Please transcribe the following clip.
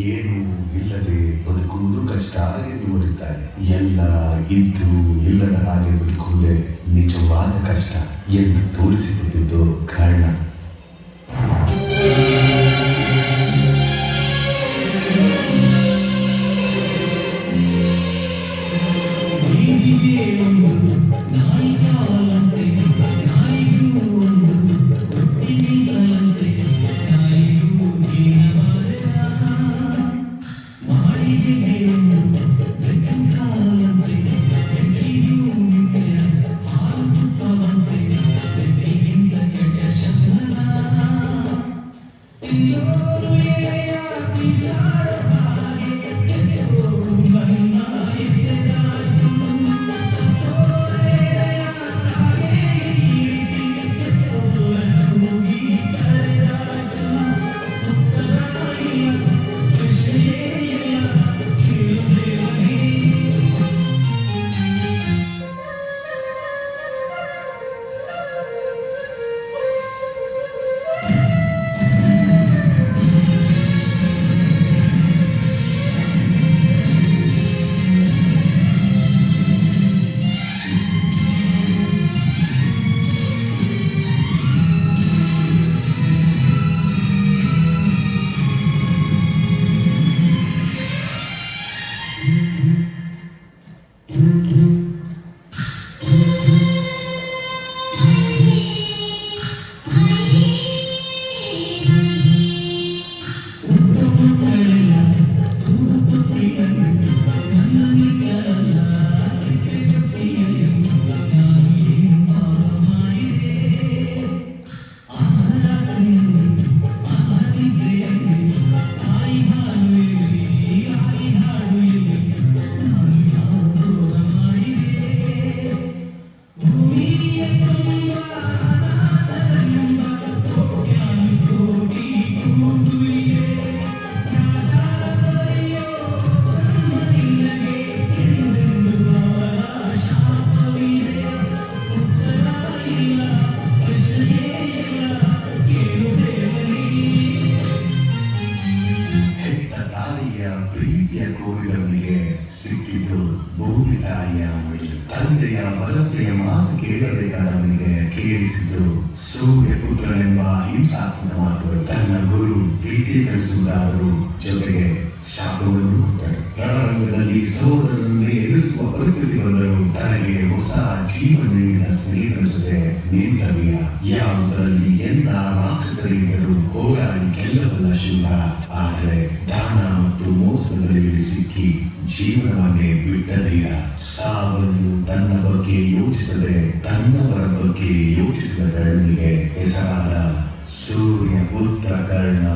ಏನು ಇಲ್ಲದೆ ಬದುಕುವುದು ಕಷ್ಟ ಎಂದು ಬರುತ್ತಾರೆ. ಎಲ್ಲ ಇದ್ದು ಇಲ್ಲದ ಹಾಗೆ ಬದುಕುವುದೇ ನಿಜವಾದ ಕಷ್ಟ ಎಂದು ತೋರಿಸಿಕೊಟ್ಟಿದ್ದು ಕಾರಣ. ಸಿಕ್ಕಿದ್ದು ಭೂಮಿ ತಾಯಿಯ ಮಡಿ. ತಂದೆಯ ಭರವಸೆಯ ಮಾತು ಕೇಳಬೇಕಾದವನಿಗೆ ಕೇಳಿಸಿದ್ದು ಸೂರ್ಯ ಪುತ್ರನೆಂಬ ಹಿಂಸಾತ್ಮಕ ಮಾತುಗಳು. ತನ್ನ ಗುರು ವಿದ್ಯೆ ಕಲಿಸುವುದಾದರೂ ಜೊತೆಗೆ ಶಾಪವನ್ನು ಕೊಟ್ಟರು. ರಣರಂಗದಲ್ಲಿ ಸಹೋದರರನ್ನೇ ಎದುರಿಸುವ ಪರಿಸ್ಥಿತಿ ಬಂದರೂ ತನಗೆ ಹೊಸ ಜೀವನ ನೀಡಿದ ಸ್ನೇಹಿತರ ಜೊತೆ ನಿಂತ ವೀರ. ಯಾವುದರಲ್ಲಿ ಎಂಥ ರಾಕ್ಷಸರಿದ್ದರೂ ಹೋರಾಡಿ ಗೆಲ್ಲಬಲ್ಲ ಶಿವ. ಆದರೆ ದಾನ ಮತ್ತು ಮೋಸದಲ್ಲಿ ಸಿಕ್ಕಿ ಜೀವನವನ್ನೇ ಬಿಟ್ಟ ಧೀರ. ಸಾವನ್ನು ತನ್ನ ಬಗ್ಗೆ ಯೋಚಿಸದೆ ತನ್ನವರ ಬಗ್ಗೆ ಯೋಚಿಸಿದ ಕರ್ಣನಿಗೆ ಹೆಸರಾದ ಸೂರ್ಯ ಪುತ್ರ ಕರ್ಣ.